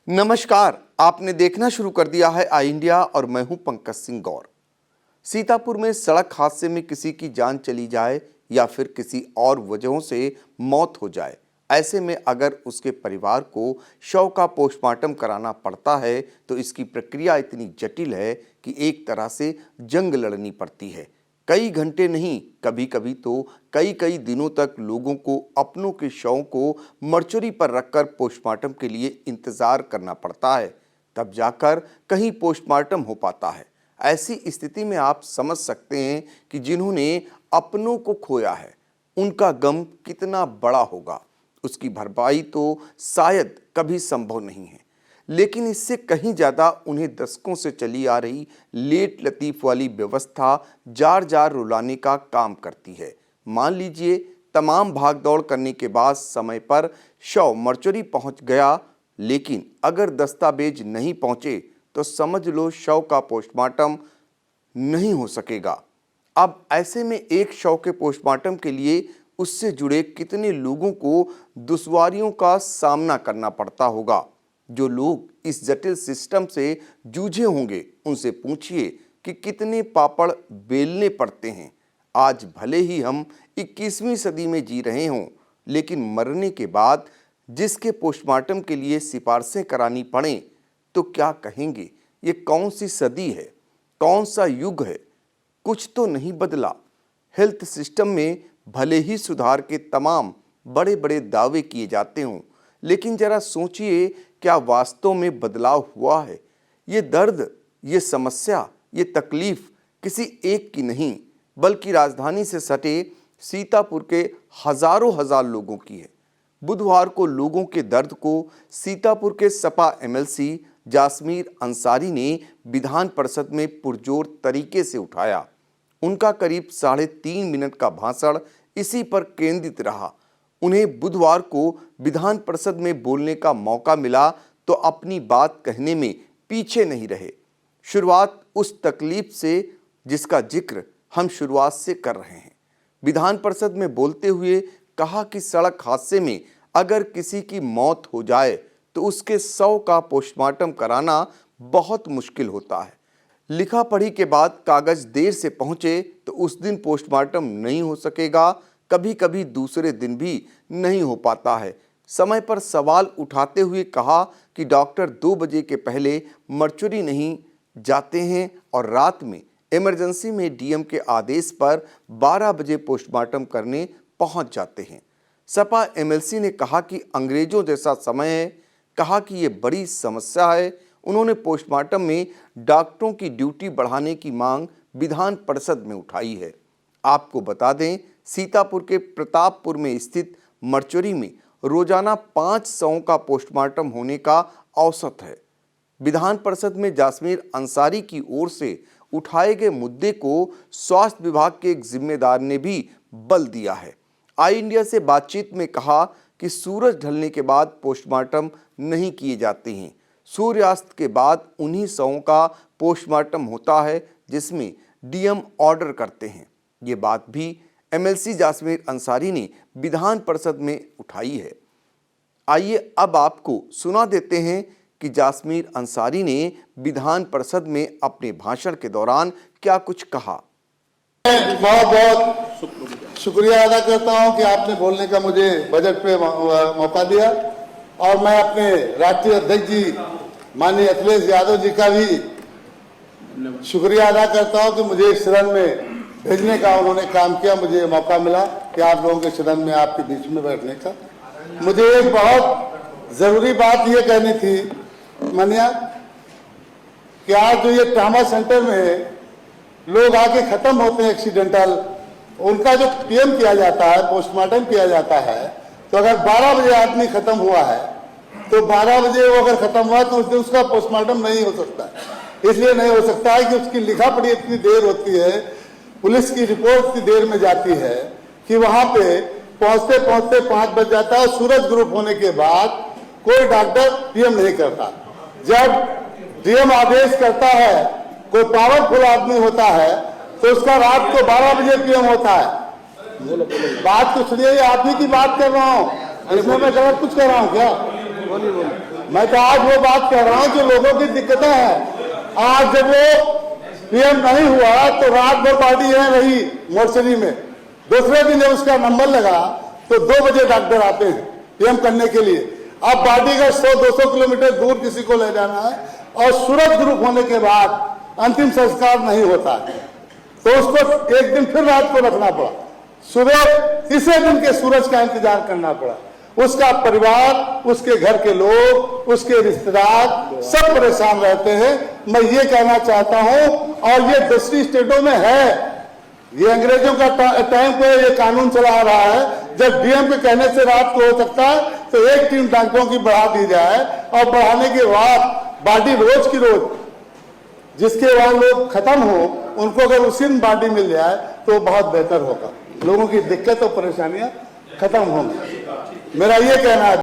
नमस्कार, आपने देखना शुरू कर दिया है आई इंडिया और मैं हूं पंकज सिंह गौर। सीतापुर में सड़क हादसे में किसी की जान चली जाए या फिर किसी और वजहों से मौत हो जाए, ऐसे में अगर उसके परिवार को शव का पोस्टमार्टम कराना पड़ता है तो इसकी प्रक्रिया इतनी जटिल है कि एक तरह से जंग लड़नी पड़ती है। कई घंटे नहीं, कभी कभी तो कई दिनों तक लोगों को अपनों के शवों को मर्चुरी पर रखकर पोस्टमार्टम के लिए इंतजार करना पड़ता है, तब जाकर कहीं पोस्टमार्टम हो पाता है। ऐसी स्थिति में आप समझ सकते हैं कि जिन्होंने अपनों को खोया है उनका गम कितना बड़ा होगा। उसकी भरपाई तो शायद कभी संभव नहीं है, लेकिन इससे कहीं ज़्यादा उन्हें दशकों से चली आ रही लेट लतीफ़ वाली व्यवस्था जार जार रुलाने का काम करती है। मान लीजिए तमाम भागदौड़ करने के बाद समय पर शव मर्चुरी पहुंच गया, लेकिन अगर दस्तावेज नहीं पहुंचे तो समझ लो शव का पोस्टमार्टम नहीं हो सकेगा। अब ऐसे में एक शव के पोस्टमार्टम के लिए उससे जुड़े कितने लोगों को दुश्वारियों का सामना करना पड़ता होगा। जो लोग इस जटिल सिस्टम से जूझे होंगे उनसे पूछिए कि कितने पापड़ बेलने पड़ते हैं। आज भले ही हम 21वीं सदी में जी रहे हों, लेकिन मरने के बाद जिसके पोस्टमार्टम के लिए सिफारिशें करानी पड़े तो क्या कहेंगे, ये कौन सी सदी है, कौन सा युग है? कुछ तो नहीं बदला। हेल्थ सिस्टम में भले ही सुधार के तमाम बड़े बड़े दावे किए जाते हों, लेकिन जरा सोचिए क्या वास्तव में बदलाव हुआ है? ये दर्द, ये समस्या, ये तकलीफ किसी एक की नहीं बल्कि राजधानी से सटे सीतापुर के हजार लोगों की है। बुधवार को लोगों के दर्द को सीतापुर के सपा एमएलसी जासमीर अंसारी ने विधान परिषद में पुरजोर तरीके से उठाया। उनका करीब 3.5 मिनट का भाषण इसी पर केंद्रित रहा। उन्हें बुधवार को विधान परिषद में बोलने का मौका मिला तो अपनी बात कहने में पीछे नहीं रहे। शुरुआत उस तकलीफ से जिसका जिक्र हम शुरुआत से कर रहे हैं। विधान परिषद में बोलते हुए कहा कि सड़क हादसे में अगर किसी की मौत हो जाए तो उसके शव का पोस्टमार्टम कराना बहुत मुश्किल होता है। लिखा पढ़ी के बाद कागज देर से पहुंचे तो उस दिन पोस्टमार्टम नहीं हो सकेगा, कभी कभी दूसरे दिन भी नहीं हो पाता है। समय पर सवाल उठाते हुए कहा कि डॉक्टर 2 बजे के पहले मर्चुरी नहीं जाते हैं और रात में इमरजेंसी में डीएम के आदेश पर 12 बजे पोस्टमार्टम करने पहुंच जाते हैं। सपा एमएलसी ने कहा कि अंग्रेजों जैसा समय है, कहा कि ये बड़ी समस्या है। उन्होंने पोस्टमार्टम में डॉक्टरों की ड्यूटी बढ़ाने की मांग विधान परिषद में उठाई है। आपको बता दें, सीतापुर के प्रतापपुर में स्थित मर्चुरी में रोजाना 5 शवों का पोस्टमार्टम होने का औसत है। विधान परिषद में जासमीर अंसारी की ओर से उठाए गए मुद्दे को स्वास्थ्य विभाग के एक जिम्मेदार ने भी बल दिया है। आई इंडिया से बातचीत में कहा कि सूरज ढलने के बाद पोस्टमार्टम नहीं किए जाते हैं, सूर्यास्त के बाद उन्हीं शवों का पोस्टमार्टम होता है जिसमें डीएम ऑर्डर करते हैं। ये बात भी एमएलसी जासमीर अंसारी ने विधान परिषद में उठाई है। आइए अब आपको सुना देते हैं कि जासमीर अंसारी ने विधान परिषद में अपने भाषण के दौरान क्या कुछ कहा। बहुत बहुत शुक्रिया अदा करता हूं कि आपने बोलने का मुझे बजट पे मौका दिया, और मैं अपने राष्ट्रीय अध्यक्ष जी माननीय अखिलेश यादव जी का भी शुक्रिया अदा करता हूं कि मुझे इस सदन में भेजने का उन्होंने काम किया, मुझे मौका मिला कि आप लोगों के सदन में आपके बीच में बैठने का। मुझे एक बहुत जरूरी बात ये कहनी थी मानिया कि आज जो ये ट्रामा सेंटर में लोग आके खत्म होते हैं एक्सीडेंटल, उनका जो पीएम किया जाता है, पोस्टमार्टम किया जाता है, तो अगर 12 बजे आदमी खत्म हुआ है तो 12 बजे वो अगर खत्म हुआ तो उसका पोस्टमार्टम नहीं हो सकता। इसलिए नहीं हो सकता है कि उसकी लिखा पढ़ी इतनी देर होती है, पुलिस की रिपोर्ट इतनी देर में जाती है कि वहां पे पहुंचते पहुंचते 5 बज जाता है। सूरज ग्रुप होने के बाद कोई डॉक्टर पीएम नहीं करता। जब डीएम आदेश करता है, कोई पावरफुल आदमी होता है तो उसका रात को 12 बजे पीएम होता है। बात तो सुनिए, आप ही की बात कर रहा हूँ, इसमें मैं गलत कुछ कर रहा हूँ क्या? बोलिए। मैं तो आज वो बात कह रहा हूं जो लोगों की दिक्कतें हैं। आज जब वो पीएम नहीं हुआ तो रात भर पार्टी यहाँ रही मोर्चरी में। दूसरे दिन जब उसका नंबर लगा तो 2 बजे डॉक्टर आते हैं पीएम करने के लिए। अब पार्टी का 100-200 किलोमीटर दूर किसी को ले जाना है और सूरज ग्रुप होने के बाद अंतिम संस्कार नहीं होता है तो उसको एक दिन फिर रात को रखना पड़ा। सुबह तीसरे दिन के सूरज का इंतजार करना पड़ा। उसका परिवार, उसके घर के लोग, उसके रिश्तेदार सब परेशान रहते हैं। मैं ये कहना चाहता हूं, और ये 10 स्टेटों में है, ये अंग्रेजों का टाइम पे ये कानून चला आ रहा है। जब डीएम के कहने से रात को हो सकता है तो एक टीम डॉक्टरों की बढ़ा दी जाए और बढ़ाने के बाद बाडी रोज की रोज जिसके वहां लोग खत्म हो उनको अगर उसी दिन बाडी मिल जाए तो बहुत बेहतर होगा। लोगों की दिक्कत और परेशानियां खत्म होंगी, मेरा ये कहना है।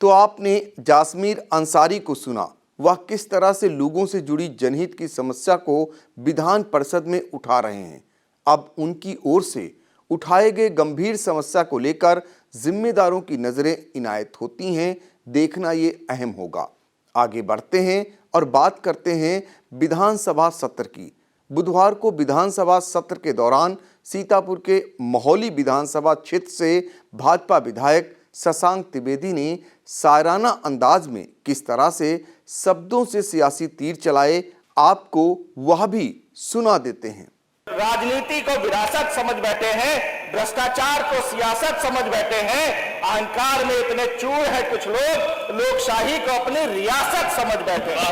तो आपने जासमीर अंसारी को सुना, वह किस तरह से लोगों से जुड़ी जनहित की समस्या को विधान परिषद में उठा रहे हैं। अब उनकी ओर से उठाए गए गंभीर समस्या को लेकर जिम्मेदारों की नजरें इनायत होती हैं, देखना ये अहम होगा। आगे बढ़ते हैं और बात करते हैं विधानसभा सत्र की। बुधवार को विधानसभा सत्र के दौरान सीतापुर के महोली विधानसभा क्षेत्र से भाजपा विधायक शशांक त्रिवेदी ने सायराना अंदाज में किस तरह से शब्दों से सियासी तीर चलाए, आपको वह भी सुना देते हैं। राजनीति को विरासत समझ बैठे हैं, भ्रष्टाचार को सियासत समझ बैठे हैं, अहंकार में इतने चूर हैं कुछ लोग, लोकशाही को अपनी रियासत समझ बैठे हैं।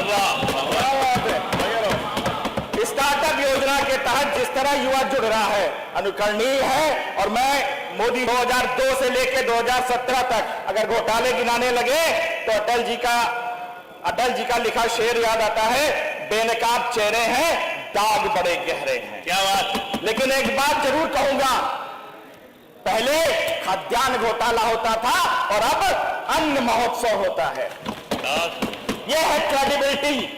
स्टार्टअप योजना के तहत जिस तरह युवा जुड़ रहा है अनुकरणीय है। और मैं मोदी 2002 से लेकर 2017 तक अगर घोटाले गिनाने लगे तो अटल जी का लिखा शेर याद आता है, बेनकाब चेहरे हैं, दाग बड़े गहरे हैं। क्या बात। लेकिन एक बात जरूर कहूंगा, पहले खाद्यान्न घोटाला होता था और अब अन्न महोत्सव होता है। यह है क्रेडिबिलिटी।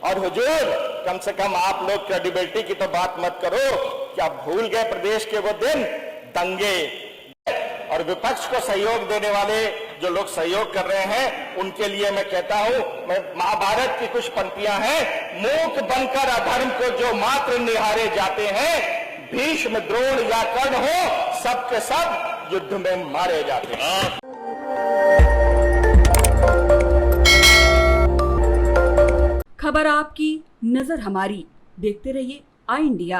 और हुजूर, कम से कम आप लोग क्रेडिबिलिटी की तो बात मत करो। क्या भूल गए प्रदेश के वो दिन दंगे? और विपक्ष को सहयोग देने वाले जो लोग सहयोग कर रहे हैं उनके लिए मैं कहता हूं, मैं महाभारत की कुछ पंक्तियां हैं, मूक बनकर अधर्म को जो मात्र निहारे जाते हैं, भीष्म द्रोण या कर्ण हो सबके सब युद्ध में मारे जाते हैं। खबर आपकी, नजर हमारी। देखते रहिए आई इंडिया।